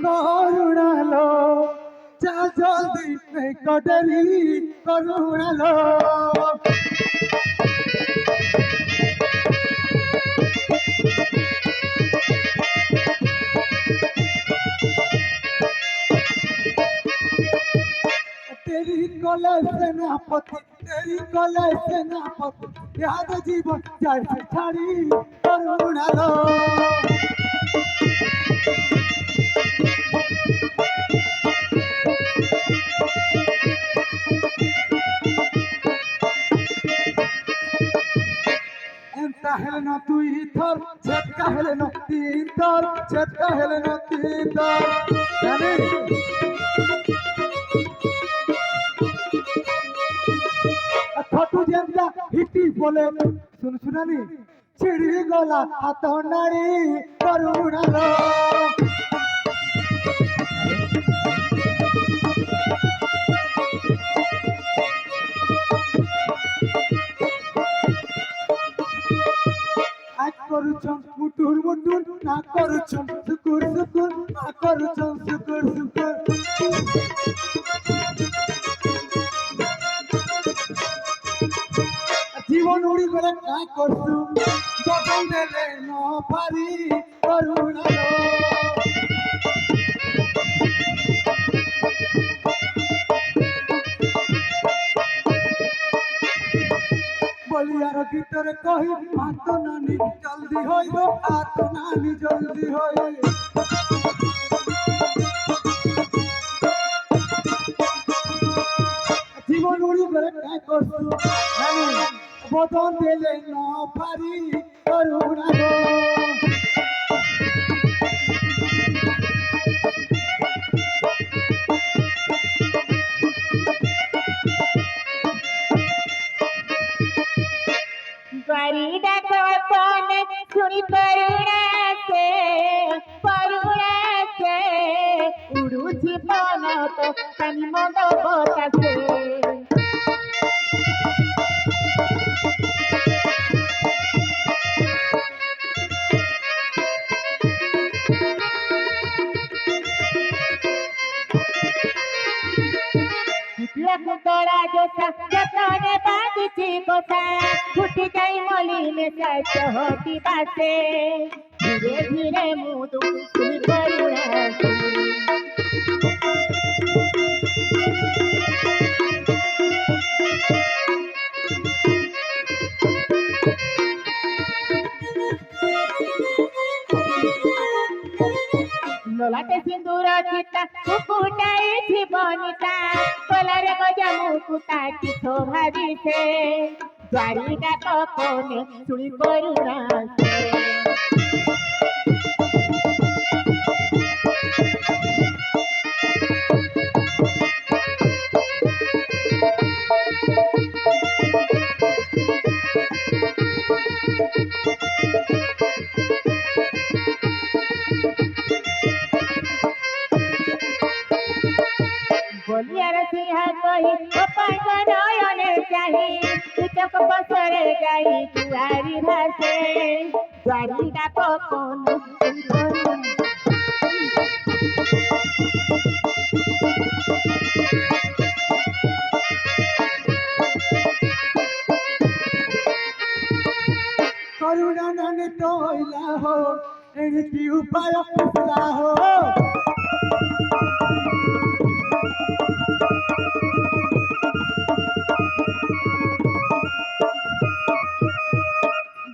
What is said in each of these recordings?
করুণালো চা জলদি কটারি করুণালো तेरी कला सेनापति तेरी कला सेनापति याद जीवन जैसे छाड़ी करुणालो हेलन तुई थर छटका हेलन तीन थर छटका हेलन तीन थर जाने छोटू जनता हिटी बोले सुन सुनानी छिड़ी गला हाथ नाड़ी करुणालो करुछम मुटुर मुटुर ना करुछम सुकुर सुकुर ना करुछम सुकुर सुकुर जीवन उड़ी गले का करसु जतन देले न पारी करुणालो বলিয়ার ভিতরে কহি হাত নানি জলদি হই গো হাত নানি জলদি হই জীবন উড়ি করে কাজ করছু নানি বদন দিলে না পারি করুণা গো परिडा को कौन सुनी करुणा से उड़ू जीवन तो तनी मन बतासे तोरा जोसा जतने बांधी गोसा फुटी जाई मली में सच होती बासे धीरे धीरे मुदु सुनी करुणा लोलाटे सिंदूर चिता कुकुटाई जीवनिता कलर गजा मुकुता की शोभा दिसे द्वारी डाक कोने सुनी करुणा बोलियार सिंह कही गोपाल नयने चाही चुचक बसरे गाई दुआरी भासे द्वारी डाक कोन करुणा नानी तोइला हो एनी उपाय पुसला हो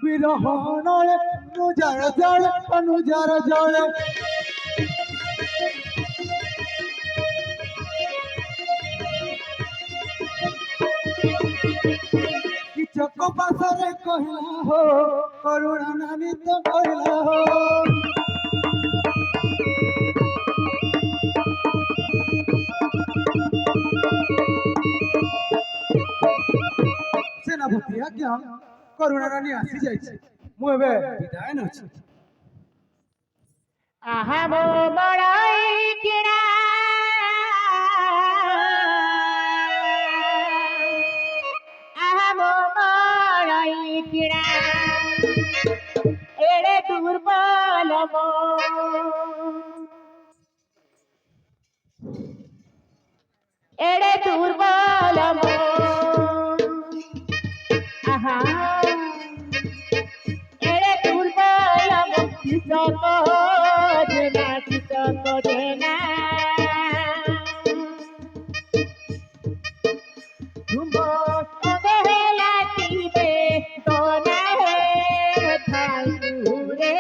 বিরহণে অনুজার জলে অনুজার জলে কহিলা হো করুণা নামিত কহিলা হো সেনাপতি আজ্ঞা করুণা রানী আসি যাইছে মু এবে বিদায় নছি আহা মো বড়াই কিଣା আহা মো বড়াই কিଣା এড়ে দুর্বল মো এড়ে দুর্বল মো আহা এড়ে দুর্বল মো কিসক দেনা কিসক দেনা তুমো অবহেলা দিবে দোনা হে ঠাকুরে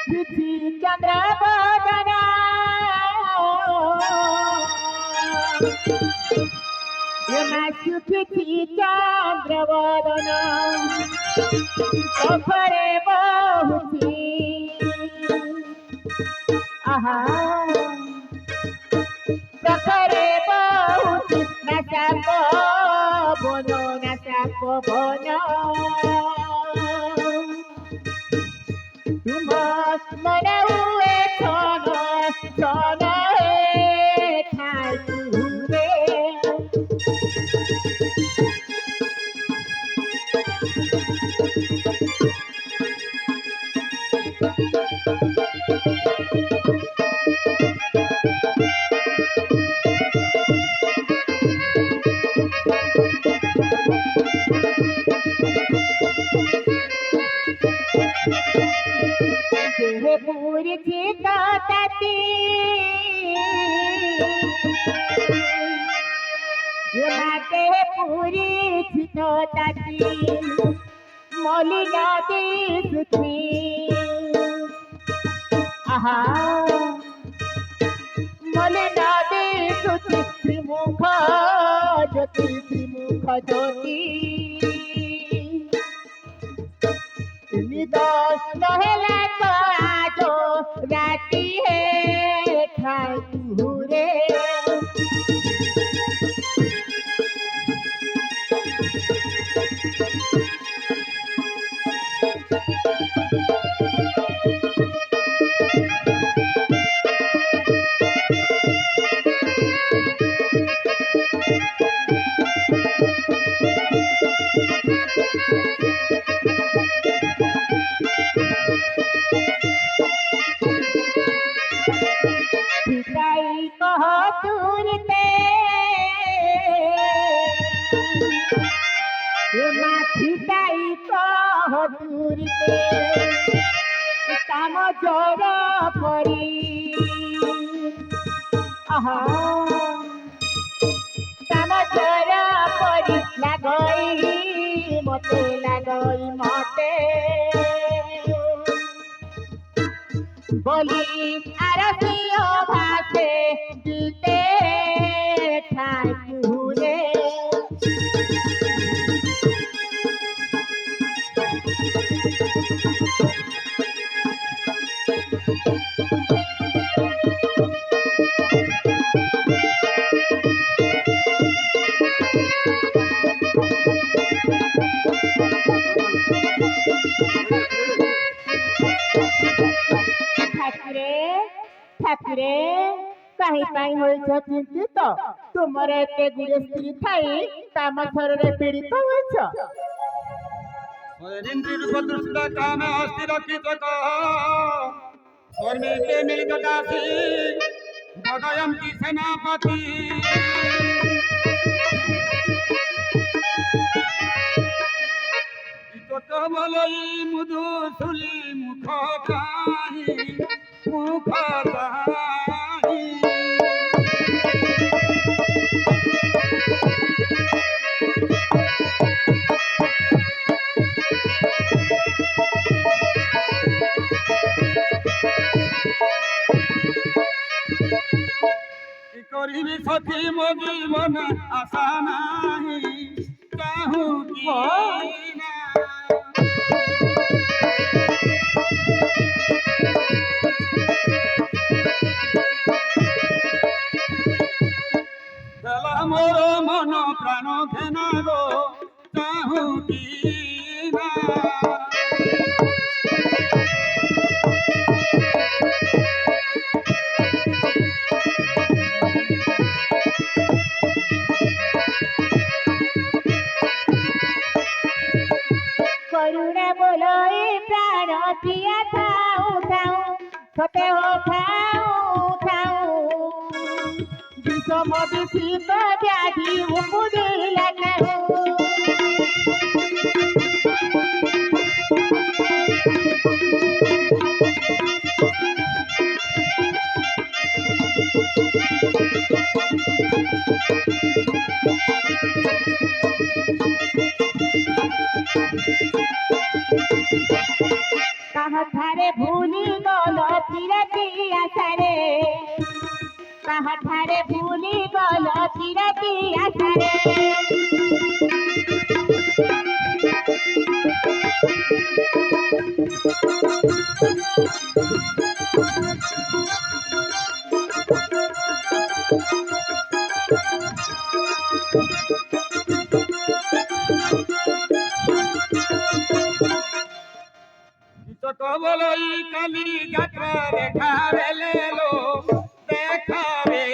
সুখী চন্দ্র বদনা সুখী চন্দ্র বদনা সফরে বহুছি আহা সফরে বহুছি নাচা পবন নাচা পবন তুমার মনে হুয়ে ছন ছন হে ঠাকুরে দেহে পুরিছি তাতি দেহে পুরিছি তাতি মলিন দিশুছি আহা মলিন দিশুছি শ্রীমুখ জ্যোতি শ্রীমুখ জ্যোতি নিদোষ নহেলা তো আজো রাতি হে ঠাকুরে ঠিকাই কহ তুরতে মা ঠিকাই কহ তুরতে কাম জোর পরি আহা কাম জোর পরি লাগই মতে বলি আরতি ভাষে দিতে ঠাকুরে ঠাকুরে কাহি পাই হয়েছ চিন্তিত তোমার এতে গুড়ে স্ত্রী থাই কাম থরে পীড়িত হয়েছ इंद्रिय रूप कामे अस्थिर कित स्वर्णिके मिलित दासी गदयन्ति सेनापति कमलई मधुसुली मुख मुख କରିବି ସଖୀ ମୋ ଜୀବନ ଆଶା ନାହିଁ ଚାହୁଁ କି ନା ହେଲା ମୋର ମନ ପ୍ରାଣ ଘେନା ଗো ଚାହୁଁ କି ନା କରୁଣା ବୋଲଇ ପ୍ରାଣ ପ୍ରିୟା ଥାଉ ଥାଉ ସତେ ହୋ ଥାଉ ଥାଉ বিষম বিশিত ব্যাধি উপদিলা কাহু কাহাঠারে ভুলি গল পিরাতি আশারে কাহাঠারে ভুলি গল পিরাতি আশারে কবলই কালি যাত্রা দেখাবে লো দেখাবে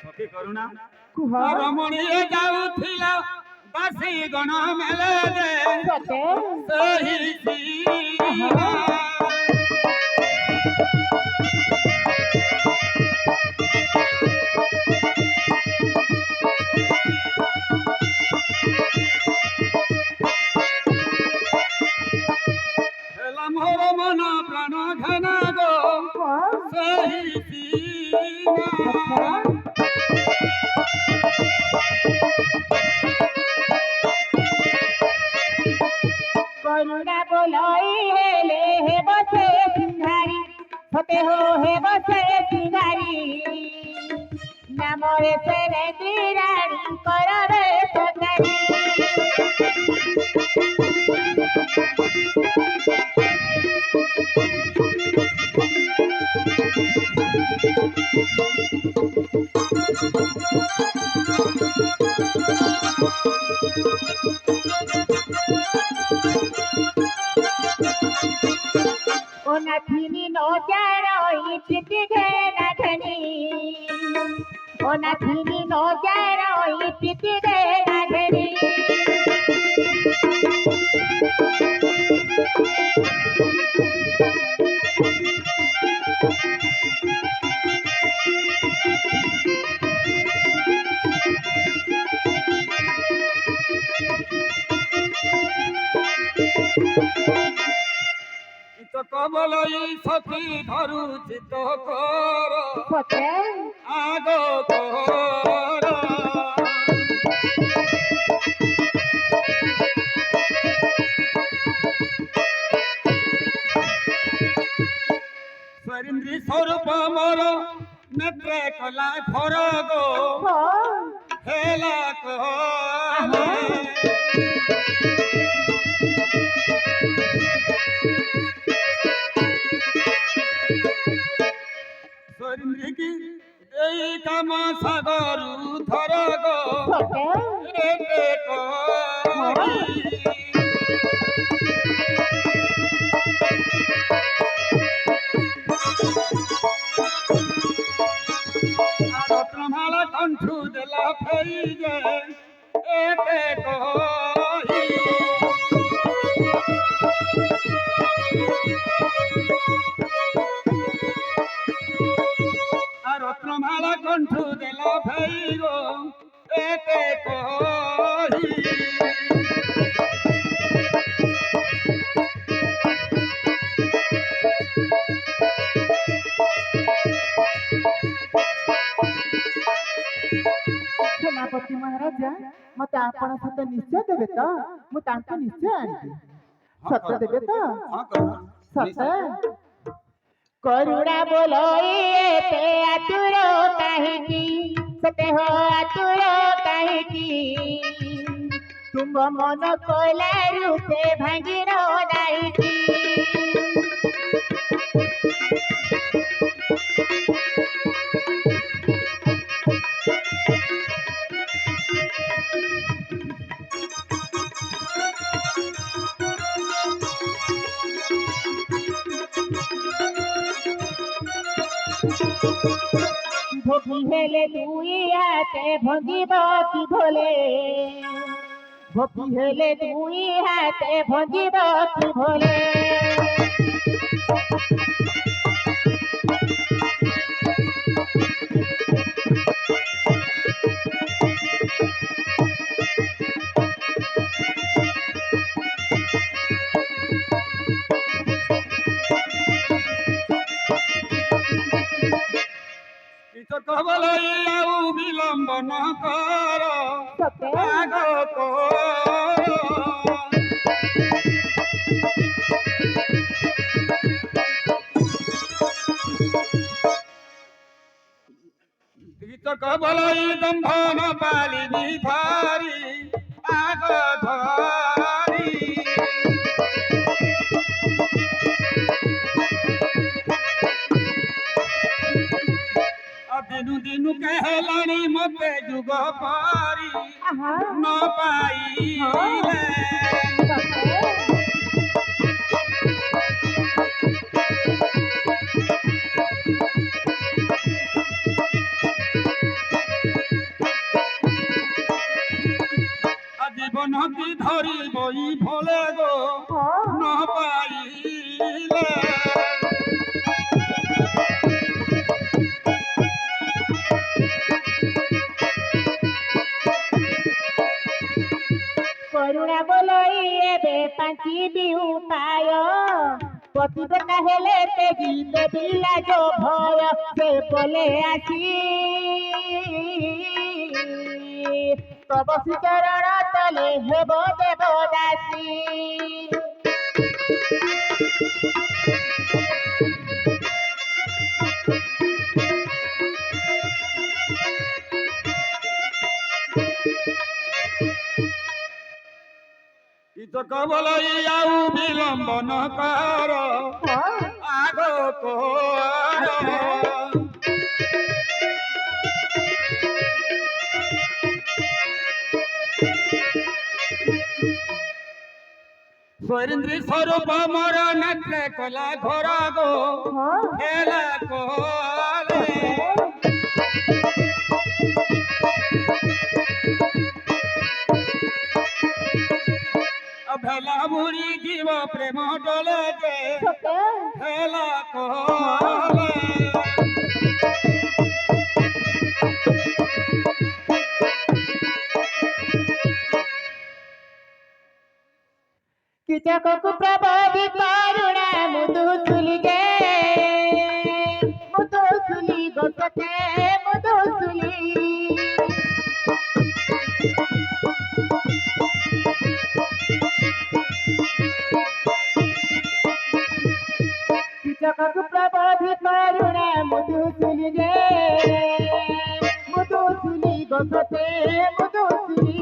সখী করুণা কুহ রমণীয়ে যাଉଥିଲା ବାସି ଗଣ ମେଲେ ଯେ সতে ସେହି ସିନା ହେଲା ମୋର ମନ ପ୍ରାଣ ଘେନା ଗো ସେହି ସିନା করুণা বলই হেলে হে বসে সিংহারি সতে হো হে বসে সিংহারি নামরে সেরে দিরাড়ি করবে সদারি ও নাথিনী নজারই পিটি ঘেনা ঘেনি ও নাথিনী নজারই পিটি ঘেনা ঘেনি ତ କବଲଇ ସଖୀ ଧରୁଛି ତ କର সতে ଆଗ କର ସ୍ୱରିନ୍ଦ୍ରୀ ସ୍ୱରୂପ ମୋର ନେତ୍ରେ କଲା ଘର ଗো ହେଲା କହ ସ୍ୱରିନ୍ଦ୍ରୀ କି এই কাম সাগরু ধর গো সতে এতে করি রত্নমালা কণ্ঠু দেলা ফেরি যে এতে করি রত্নমালা কণ্ঠু দেলা ফেরি গো এতে করি ସେନାପତି ମହାରାଜା ମତେ ଆପଣ ସତ ନିଶ୍ଚୟ ଦେବେ ତ? ମୁଁ ତାଙ୍କୁ ନିଶ୍ଚୟ ଆଣିବି। ସତ ଦେବେ ତ? ହଁ କରୁଣା ସତ? କରୁଣା ବୋଲ ଏତେ ଆତୁର କାହିଁକି? ସତେ ହୋ ଆତୁର କାହିଁକି? ତୁମ ମନ କଲାରୁ ସେ ଭାଙ୍ଗିର ନାହିଁକି? ভোগী হেলে দুই হাতে ভঙ্গিব কি ভোলে? ভোগী হেলে দুই হাতে ভঙ্গিব কি ভোলে? কীচক বলাই ଆଉ ବିଳମ୍ବ ନ କର ସତେ? ଆଗକୁ কীচক বলাই দম্ভন পালিনি ধরি আগ ধরি দিনু দিনু কেহেলাଣି মতে যুগ পারি আহা ন পাইলে সতে? জীবন কি ধরি বই ভোলে গো ন পাইলে করুণা বলই এবে পাঁচিবি উপায় পতিব্রতা হেলে তেজি দেবী লাজ ভয় সে বলে আসি তব শ্রীচরণ তলে হেব দেব দাসী কীচক বলাই ଆଉ ବିଳମ୍ବ ନ କର ଆଗକୁ ସ୍ୱରେନ୍ଦ୍ରୀ ସ୍ୱରୂପ ମୋର ନେତ୍ରେ କଲା ଘର ଗো খেলা কলে ভেলা বুড়ি জীব প্রেম ডলে যে খেলা কলে কীচককু প্রবোধি করুণা মুদু তুলি গে মুদু তুলি গোসতে মুদু তুলি কীচককু প্রবোধি করুণা মুদু তুলি গে মুদু তুলি গোসতে মুদু তুলি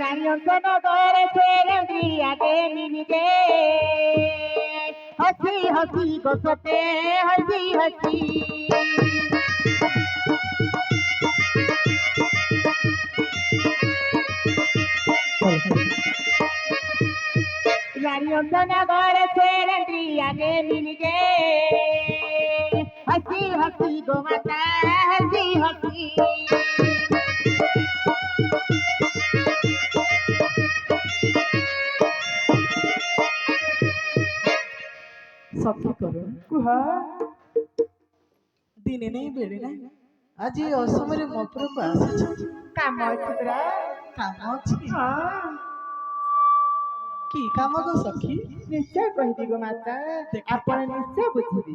রানীনগর সেরেন্দ্রি আগে মিলিগে হসি হসি গোসতে হসি হসি রানীনগর সেরেন্দ্রি আগে মিলিগে হসি হসি গো মাতা হসি হসি ସଖୀ କର କୁହ ଦିନେ ନାହିଁ ବେଳେ ନାହିଁ आज ये असमय मो उपरକୁ ଆସିଛ काम ଅଛି ପରା। କାମ ଅଛି ହଁ କି କାମ ଗୋ ସଖୀ ନିଶ୍ଚୟ କହିବି ଗୋ ମାତା, ଆପଣ ନିଶ୍ଚୟ ବୁଝିବେ।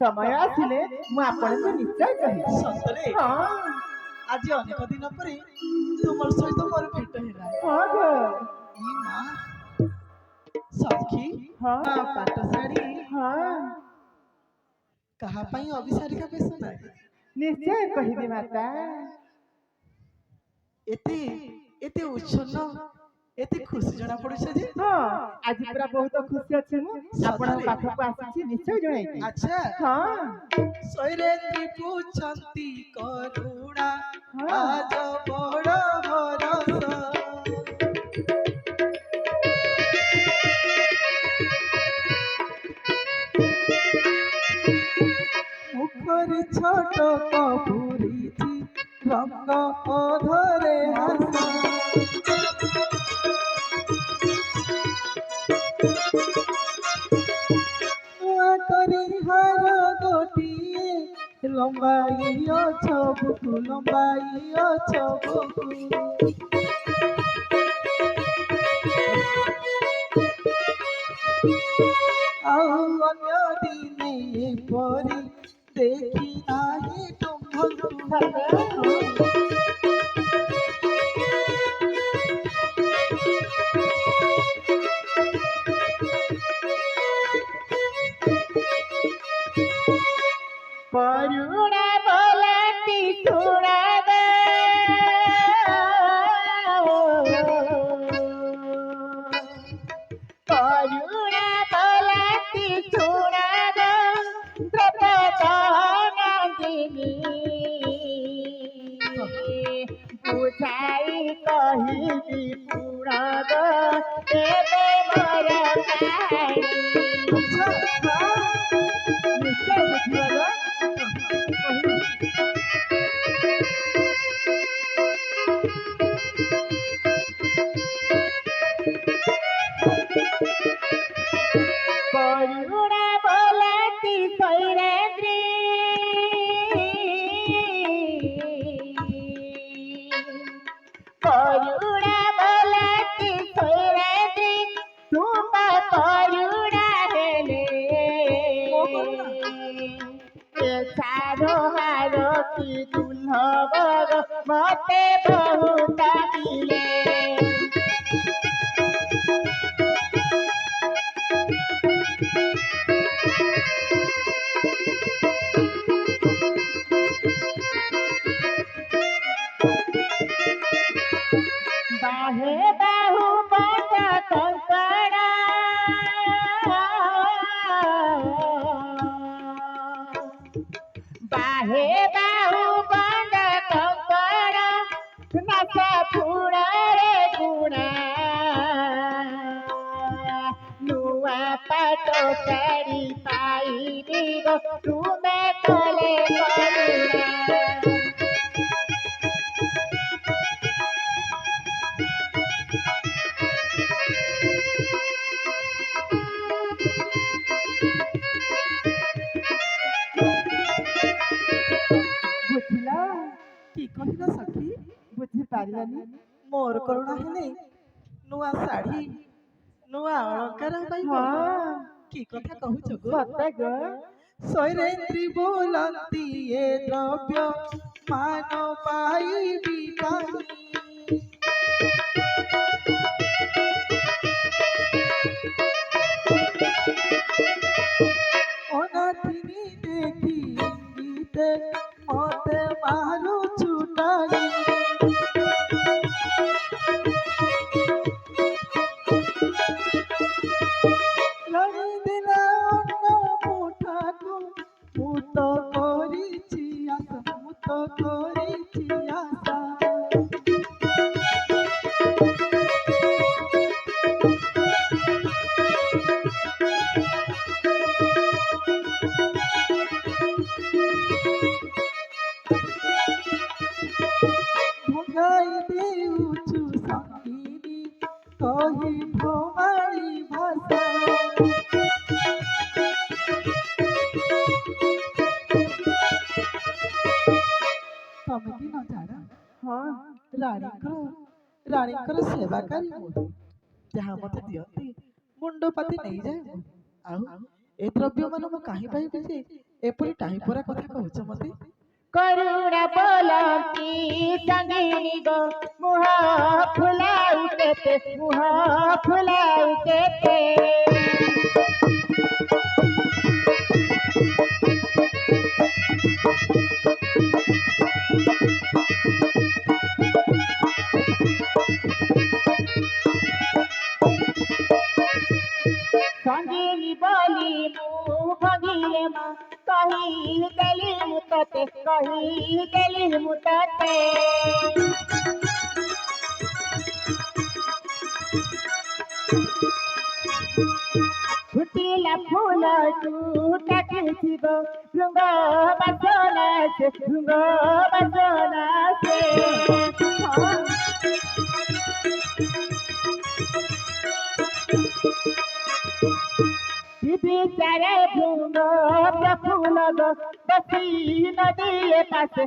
ସମୟ ଆସିଲେ ମୁଁ ଆପଣଙ୍କୁ ନିଶ୍ଚୟ କହିବି। ସତରେ ହଁ ଆଜି ଅନେକ ଦିନ ପରେ ତୁମର ସହିତ ମୋର ଭେଟ ହେଲା। ହଁ ଗୋ ଇ ମା ସଖୀ ହଁ ପାଟ ଶାଢ଼ୀ ହଁ କାହା ପାଇଁ ଅଭିସାରିକା ବେଶ ନାହିଁ ନିଶ୍ଚୟ କହିବି ମାତା। ଏତେ ଏତେ ଉଚ୍ଛନ୍ନ ଏତେ ଖୁସି ଜଣା ପଡୁଛ ଯେ ହଁ ଆଜି ପୁରା ବହୁତ ଖୁସି ଅଛି ମୁଁ ଆପଣଙ୍କ ପାଖକୁ ଆସିଛି, ନିଶ୍ଚୟ ଜଣାଇବି। ଆଚ୍ଛା ହଁ ଶୈରେନ୍ଦ୍ରୀ ପୁଛନ୍ତି କରୁଣା ହଁ ଆଜ ବଡ଼ ଭରସ ମୁଖରେ ଛୋଟ କପୁରିଛି ରଙ୍ଗ ଅଧରେ ହାସ ନୂଆ କରି ହାର ଗୋଟିଏ ଲମ୍ବାଇ ଅଛବୁକୁ ଲମ୍ବାଇ ଅଛବୁକୁ ଆଉ ଅନ୍ୟ ଦିନେ ପରି ଦେଖି ନାହିଁ ତୁମ୍ଭଙ୍କୁ କରୁଣା ବୋଲନ୍ତି ଶୁଣାଦ କରୁଣା ବୋଲନ୍ତି ଶୁଣାଦ ଦ୍ରୌପଦୀ ବୁଝାଇ କହିବି ଶୁଣାଦ ଏବେ ମୋର କାହାଣୀ। ନିଶ୍ଚୟ ବୁଝିବ କରୁଣା ବୋଲନ୍ତି ଶୈଳେନ୍ଦ୍ରୀ କରୁଣା ବୋଲନ୍ତି ଶୈଳେନ୍ଦ୍ରୀ ତୁମ କରୁଣା ହେଲେ ସାର ହାର କି ଦୁଲ୍ହବର ମତେ ବହୁତ ମିଳେ। बाहे बाहु बंद कंकड़ा बाहे बाहु बंद कंकड़ा नशा फुड़े गुणा नुआ पाटो शाड़ी पाइबी गो तुमे कले करुणा। ବୁଝିଲ କି କହିଲ ସଖୀ ବୁଝିପାରିଲନି? ମୋର କରୁଣା ହେଲେ ନୂଆ ଶାଢ଼ୀ ନୂଆ ଅଳଙ୍କାର ପାଇଁ ହଁ କି କଥା କହୁଛ ଗୋ ସତେ ଗୋ ଶୈରେନ୍ଦ୍ରୀ ବୋଲନ୍ତି ଏ ଦ୍ରବ୍ୟ ମାନ ପାଇବି କାହିଁ ଅନାଥିନୀ ଦେଖି ଇଙ୍ଗିତେ ମତେ ମାରୁ ଛୁଟାଇ ଲଣିଦିଲା ଅନ୍ନ ମୁଠାକୁ ମୁଁ ତ କରିଛି ଆଶା ମୁଁ ତ କରିଛି ଆଶା ଭଗାଇ ଦେଉଛୁ ସଙ୍ଗିନୀ କହି ଭମାଳି ଭାଷା ରାଣୀଙ୍କର ସେବାକାରୀ ମୁଁ ଯାହା ମତେ ଦିଅନ୍ତି ମୁଣ୍ଡ ପାତି ନେଇଯାଏ ମୁଁ। ଆଉ ଏ ଦ୍ରବ୍ୟ ମାନ ମୁଁ କାହିଁ ପାଇବି ଯେ ଏପରି ଟାହିପରା କଥା କହୁଛ ମତେ? କରୁଣା ବୋଲନ୍ତି ସଙ୍ଗିନୀ ଗो ମୁହ ଫୁଲାଉ କେତେ ମୁହ ଫୁଲାଉ କେତେ ସଙ୍ଗିନୀ ବୋଲି ମୁଁ ଭଙ୍ଗିଲେ ମା କହିଦେଲି ମୁଁ ତତେ କହିଦେଲି ମୁଁ ତତେ ଫୁଟିଲା ଫୁଲ ଟୁଟା ଥିବ ଭୃଙ୍ଗ ବାସନା ସେ ଭୃଙ୍ଗ ବାସନା ସେ ବିଚାରେ ଭୃଙ୍ଗ ପ୍ରଫୁଲ୍ଲ ବସି ନଦୀଏ ପାଶେ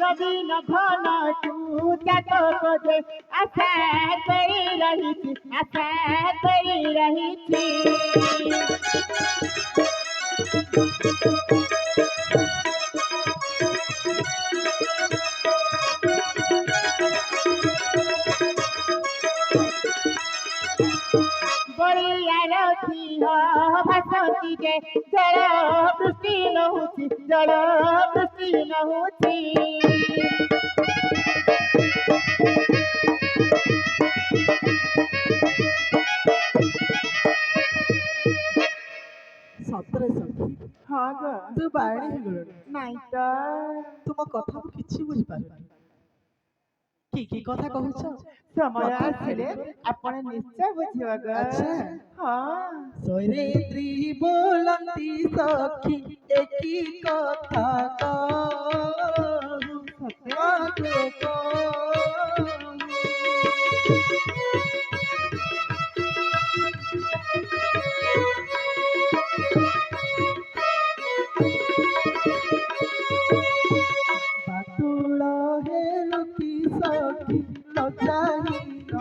নবীন ঘন তু চাতক যে আশা করে রহিছি বড়িয়ার সিংহ ভাসতি যে জল বৃষ্টি নহুছি ସତରେ ସଖୀ ହଁ ଗ ତୁ ବାଣୀ ହେଇଗଲୁଣି। ନାଇଁ ତ ତୁମ କଥା ମୁଁ କିଛି ବୁଝିପାରୁନି। କି କଥା କହୁଛ? ସମୟ ଆସିଲେ ଆପଣ ନିଶ୍ଚୟ ବୁଝିବ ଗ ଆଚ୍ଛା। ହଁ ସୈରେନ୍ଦ୍ରୀ ବୋଲନ୍ତି ସଖୀ ଏକି କଥା ବାତୁଳ ହେଲୁ କି ସଖୀ ଲଜାହୀନ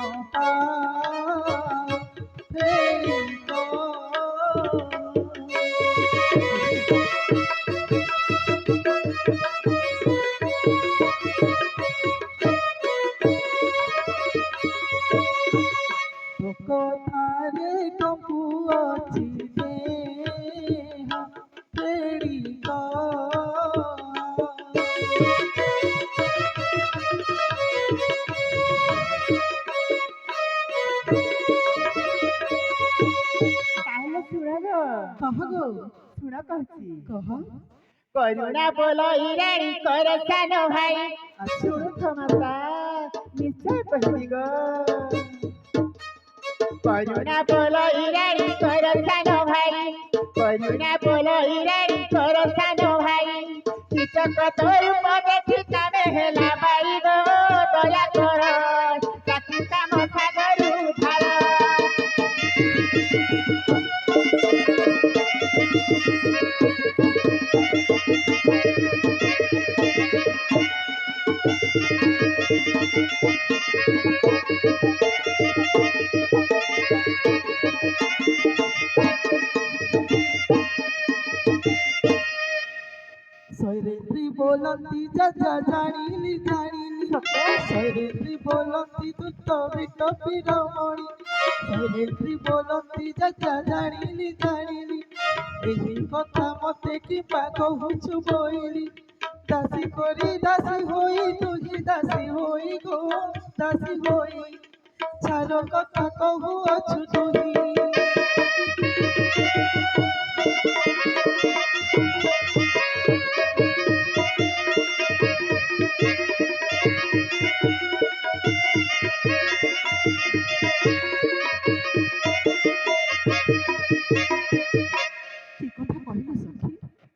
କଥାରେ କମ୍ପୁ ଅଛି ଦେହ ଫେରିକ ତାହେଲେ ଶୁଣ ଗ କହ ଗୋ ଶୁଣ କହୁଛି କହ। କରୁଣା ବୋଲ ଇରାଣୀ କର ସାନ ଭାଇ ଶୁଣୁଥ ମାତା ନିଶ୍ଚୟ କହିବି ଗ କରୁଣା ବୋଲ ଇରାଣୀ କର ସାନ ଭାଇ କରୁଣା ବୋଲ ଇରାଣୀ କର ସାନ ଭାଇ କୀଚକ ତୋର ଦେଖି ତମେ ହେଲା ବାଇ ଗ ଦୟା କର ତାକୁ କାମ ସାଗରୁ ଧାର ସୈରେନ୍ଦ୍ରୀ ବୋଲନ୍ତି ଯା ଜାଣିଲି ସୈରେନ୍ଦ୍ରୀ ବୋଲନ୍ତି ତୁ ତ ବିଟ ପିରମଣି ସୈରେନ୍ଦ୍ରୀ ବୋଲନ୍ତି ଯା ଜାଣିଲି ଏହି କଥା ମତେ କିମ୍ବା କହୁଛୁ ବୋଇଲି ଦାସୀ କରି ଦାସୀ ହୋଇ ତୁହି ଦାସୀ ହୋଇ ଗୋ ଦାସୀ ହୋଇ ଛାର କଥା କହୁଅଛୁ ତୁହି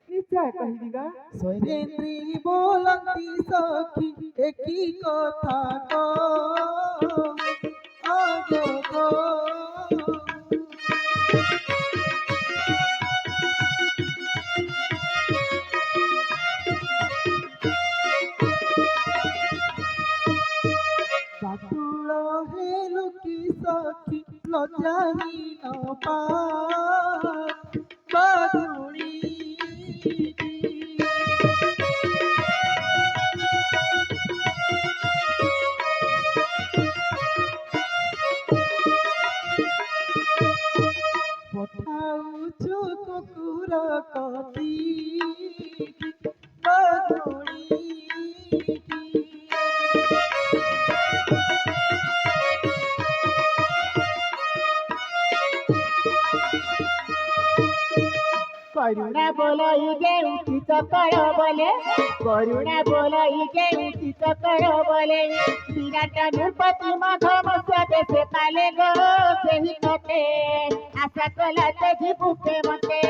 ନିଶ୍ଚୟ କହିବି ଗ ସୈରେନ୍ଦ୍ରୀ ବୋଲନ୍ତି ସଖୀ একই কথা আগো গো। বাতুল হেলু কি সখী লজ্জাহীন বাদুড়ি পঠাউଛୁ কুকুর কতি বাদুড়ি করুণা বলই যে উচিত কর বলে, করুণা বলই যে উচিত কর বলে, বিরাট নৃপতি মধমস্য দেশে পালে গো ସେହି কতে আশা কলা তেজি বুকে মতে।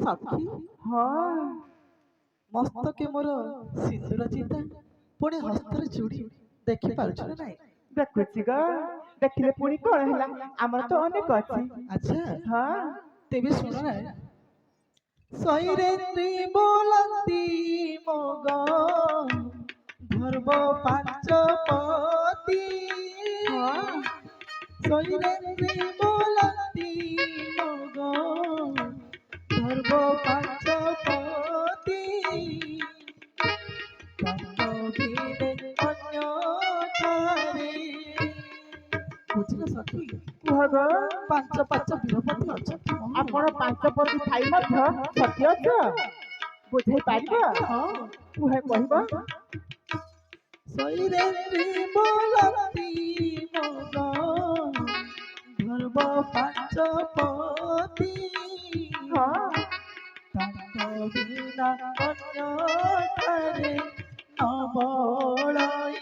সাক্ষী ହଁ ମସ୍ତକେ ମୋର ସିନ୍ଦୁର ଚିତା ପୁଣି ହସ୍ତରେ ଚୁଡ଼ି ଦେଖି ପାରୁଛୁ ନା ନାଇଁ? ଦେଖୁଛି ଗ, ଦେଖିଲେ ପୁଣି କଣ ହେଲା, ଆମର ତ ଅନେକ ଅଛି। ଆଚ୍ଛା ହଁ ତେବେ ଶୁଣ ନା। ସୈରେନ୍ଦ୍ରୀ ବୋଲନ୍ତି ମଗ ଧର୍ବ ପାଞ୍ଚ ପତି। ସୈରେନ୍ଦ୍ରୀ ବୋଲନ୍ତି ମଗ ଧର୍ବ ପାଞ୍ଚ ପତି। ତାଙ୍କ ଭିନେ ଅନ୍ୟ ଠାରେ ବୁଝିଲ ସଖୀ, କୁହ ଗ, ପାଞ୍ଚ ପାଞ୍ଚ ବୀରପତି ଅଛନ୍ତି ମୋ। ଆପଣ ପାଞ୍ଚ ପତି ଥାଇ ମଧ୍ୟ ସତ୍ୟ ଅଛ, ବୁଝେଇ ପାରିବ? ହଁ କୁହ କହିବ। ସୈରେନ୍ଦ୍ରୀ ବୋଲନ୍ତି ମଗ ଧର୍ବ ପାଞ୍ଚ ପତି। ହଁ ତାଙ୍କ ବିନା ଅନ୍ୟ ଠାରେ ନବଳଇ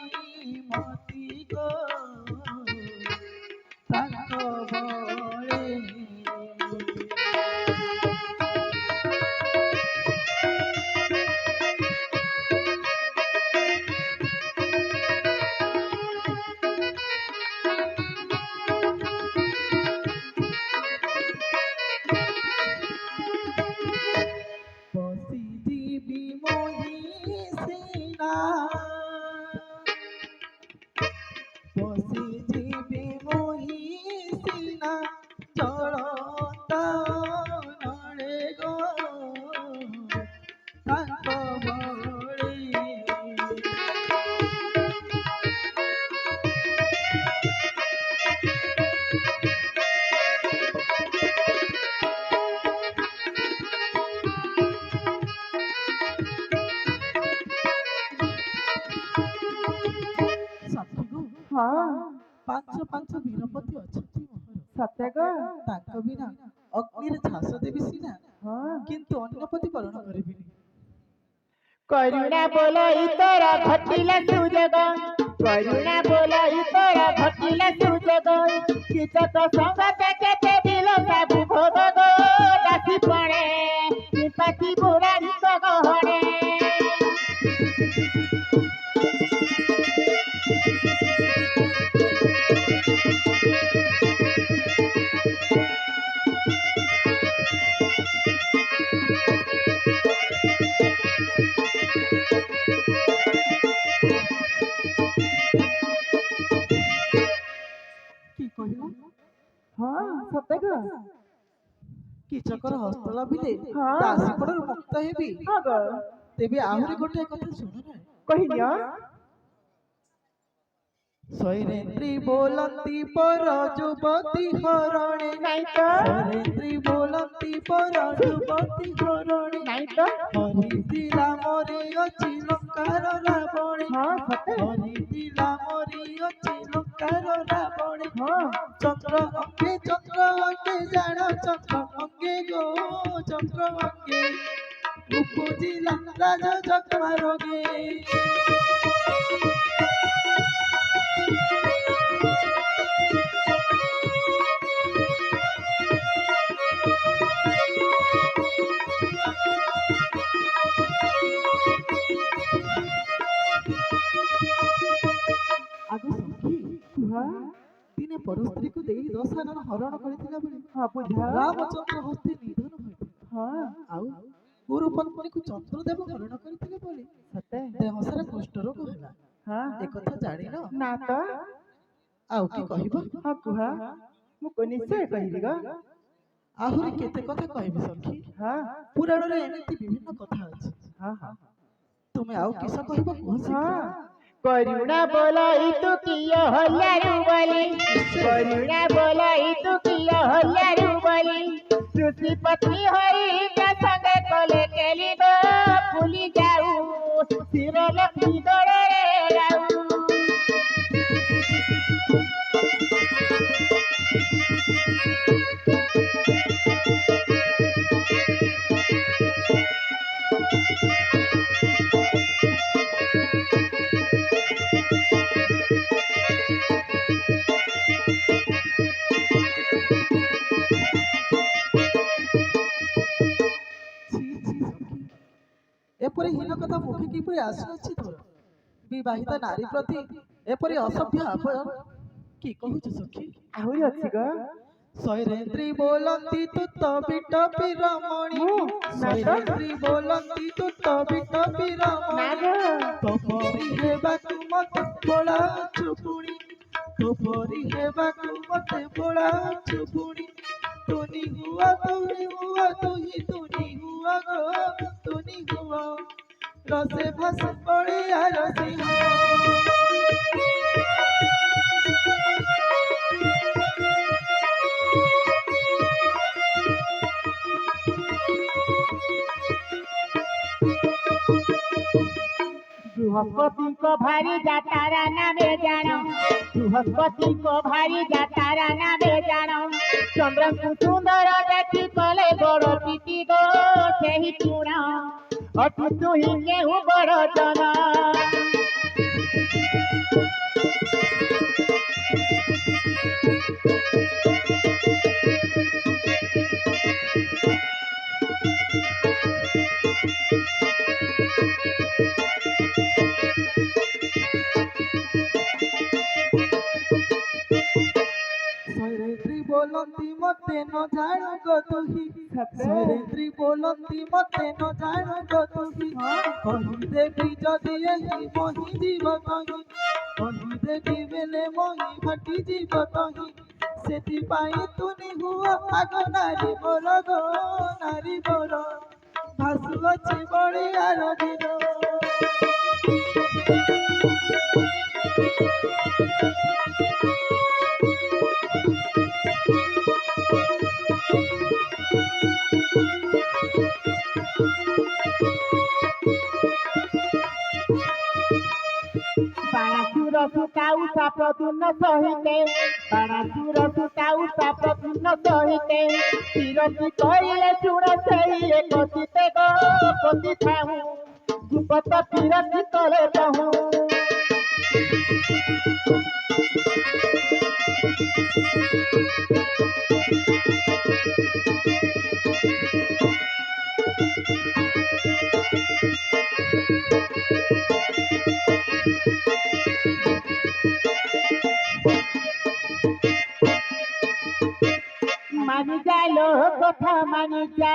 ମତି ଗো ତାଙ୍କ ବଳେ। বসি দিবি মহিষিনা বসি দিবি মহিষিনা জড়তা নড়ে গো তাଙ୍କ বଳେ। ସାକ୍ଷୀକୁ ହଁ ପାଞ୍ଚ ପାଞ୍ଚ ବୀରପତି ଅଛନ୍ତି ମୋହର। ସତ୍ୟ ଗ, ତାଙ୍କ ବିନା ଅଗ୍ନିରେ ଝାସ ଦେବି ସିନା, ହଁ କିନ୍ତୁ ଅନ୍ୟ ପତି ବରଣ କରିବିନି। করুণা বলই তোর ঘটিলে সুযোগ, করুণা বলই তোর ঘটিলে সুযোগ, কীচক সঙ্গতে কেতে দিল সাবু ভোগ গো দাসী পড়ে বিপতি বুড়ারি গহরে। কি କହିଲ? ହଁ ସତ୍ୟ ଗ, କୀଚକର ହସ୍ତ ଲଭିଲେ ହଁ। ଦାସୀ ପଡ଼ରୁ ମୁକ୍ତ ହେବି। ହଁ ଗ, ତେବେ ଆହୁରି ଗୋଟାଏ କଥା ଶୁଣ ନା। କହିନିଅ। সৈরেন্দ্রী বলন্তি পর যুবতী হরণে নাই তো, সৈরেন্দ্রী বলন্তি পর যুবতী হরণে নাই তো, হরিদিলা মরি অছি লঙ্কার রাবণে ହଁ ସତ୍ୟ, হরিদিলা মরি অছি লঙ্কার রাবণে ହଁ চন্দ্র অঙ্গে জাণ চন্দ্র অঙ্গে অঙ্গে গো চন্দ্র অঙ্গে উপজিলা রাজ চক্র রোগে আগু সখী দিনে পর স্ত্রীକୁ ଦେଇ ଦଶାନନ ହରଣ କରିଥିଲା ବେଳେ ରାମଚନ୍ଦ୍ର ହସ୍ତେ ନିଧନ ହୋଇଥିଲେ ଆଉ ଗୁରୁ ପତ୍ନୀକୁ ଚନ୍ଦ୍ରଦେବ ହରଣ କରିଥିଲେ ବୋଲି ଦେହ ସାରା କୁଷ୍ଠ ରୋଗ ହେଲା ଏକଥା ଜାଣିନ ନା ତ ଆଉ କି କହିବ କୁହ ମୁଁ ନିଶ୍ଚୟ କହିବି ଗ ଆହୁରି କେତେ କଥା କହିବି ସଖୀ ପୁରାଣରେ ଏମିତି ବିଭିନ୍ନ କଥା ଅଛି ତୁମେ ଆଉ କିସ କହିବ କୁହ ଶୀଘ୍ର। करुणा बोलाई तू कियो हल्लारू बोली करुणा बोलाई तू कियो हल्लारू बोली ऋषि पत्नी होई का संग कोले केली गो फुली जाऊ सिर लक्ष्मी डोरे जाऊ ଏପରି ହୀନ କଥା ମୁଖେ କିପରି ଆସୁଅଛି ତୋର ବିବାହିତ ନାରୀ ପ୍ରତି ଏପରି ଅସଭ୍ୟ ଆଚରଣ କି କହୁଛୁ ସଖୀ ଆହୁରି ଅଛି ଗ ଶୈରେନ୍ଦ୍ରୀ ବୋଲନ୍ତି ତୁ ତ ବିଟ ପିରମଣି ଶୈରେନ୍ଦ୍ରୀ ବୋଲନ୍ତି ତୁ ତ ବିଟ ପିରମଣି ତୋପରି ହେବାକୁ ମତେ ବୋଳାଉଛୁ ପୁଣି ତୋପରି ହେବାକୁ ମତେ ବୋଳାଉଛୁ ପୁଣି ତୁନି ହୁଆ ତୁନି ହୁଆ ତୁହି ତୁନି ହୁଆ ଗো তুনি হুয়া রসে ভাসে পড়িয়া রসি बृहस्पति को भारी जातारा नामे जानो बृहस्पति को भारी जातारा नामे जानो चंद्र को सुंदर देखी कले बड़ पीति गो सेही चूड़ा अटु तू ही केहू बड़ जना শৈরেন্দ্রী बोलती मते न जानो गो तुही शैलेंद्री बोलती मते न जानो गो तुही कही देवी जदि एही मोहि जीव तही कही देवी बेले मोहि फाटी जीव तही सेति पाई तुनी हुआ आग नारी मोर गो नारी मोर भासु अछि बड़ियार दिन बाणासुर सुताउ साप्रदुन्न सहिते बाणासुर सुताउ साप्रदुन्न सहिते तिरति करिले चूड़ सेई एक चिते गो पति थाऊ दुपत तिरति तले कहूँ मानी जालो कथा मानी जा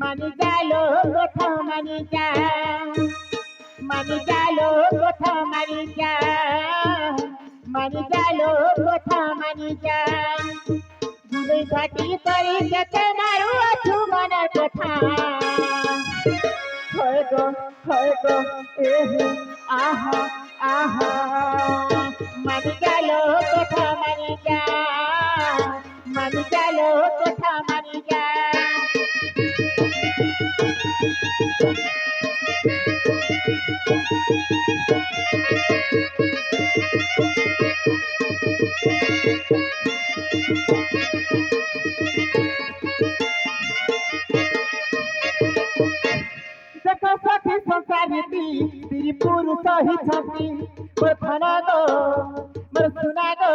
मानी जालो कथा मानी जा मानी जालो कथा मानी जा मानी जालो कथा मानी जा गुले घाटी करी जते मारू अछु मन कथा होय गो एहु आहा आहा मानी जालो कथा मानी जा मानी जालो कथा मानी जा रीति स्त्री पुरुष ही छति मोर धन गो मोर सुना गो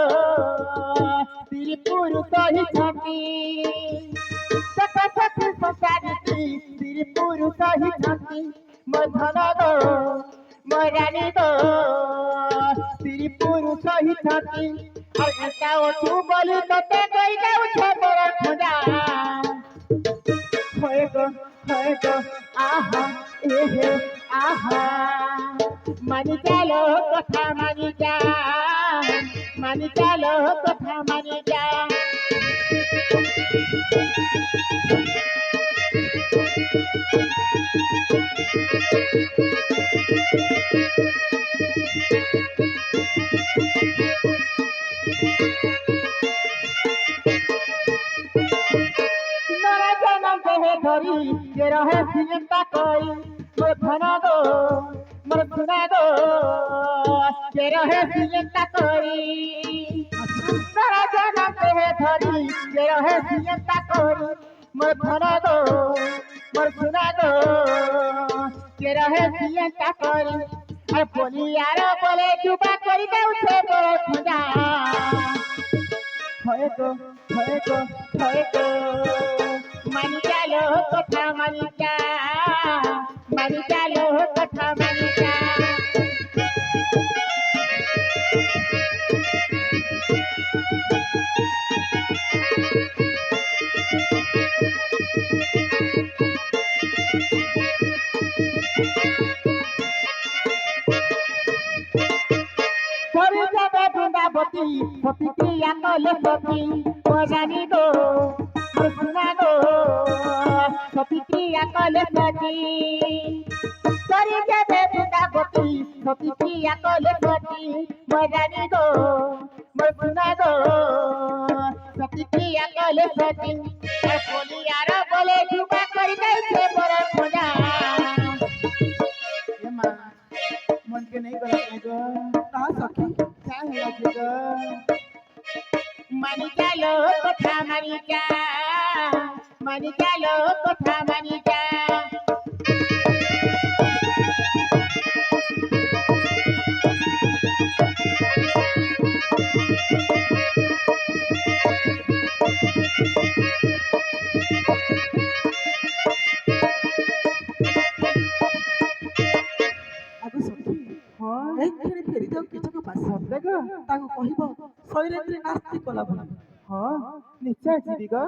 स्त्री पुरुष ही छति सखा सखी संसारीति स्त्री पुरुष ही छति मोर धन गो मोर रानी गो स्त्री पुरुष ही छति और एका ओठू बोली तते कई जाऊ छे मोर खुदा होए गो आहा एहे आहा मानी चालो कथा मानी चालो कथा मानी जा धरी के रहे सियंता कोई मोर धन दो मोर सुना दो के रहे सियंता कोई सारा जन्म के धरी के रहे सियंता कोई मोर धन दो मोर सुना दो के रहे सियंता कोई अरे बोली यार बोले जुबा करी दे उठे मोर खुदा होए गो मानी चालो कथा मानी चालो कथा मानी जा करे जाबे बृंदावती सती क्रिया कले सती बजानी गो सुना गो सती क्रिया कले सती करे जाबे बृंदावती सती क्रिया कले सती बजानी गो सुना गो सती क्रिया कले सती बोली यार बोले जुबा कर दे छे मोर खोजा ए मां मन के नहीं गलत गो ना सखी क्या है गो मानी चालो कथा मानी चालो कथा मानी जा आगु सखी एक खेड़ी फेरी जाओ किछको पास देखो ताको कहिबो शैलेंद्र नास्ति कला बोला हाँ निश्चय जीवी गो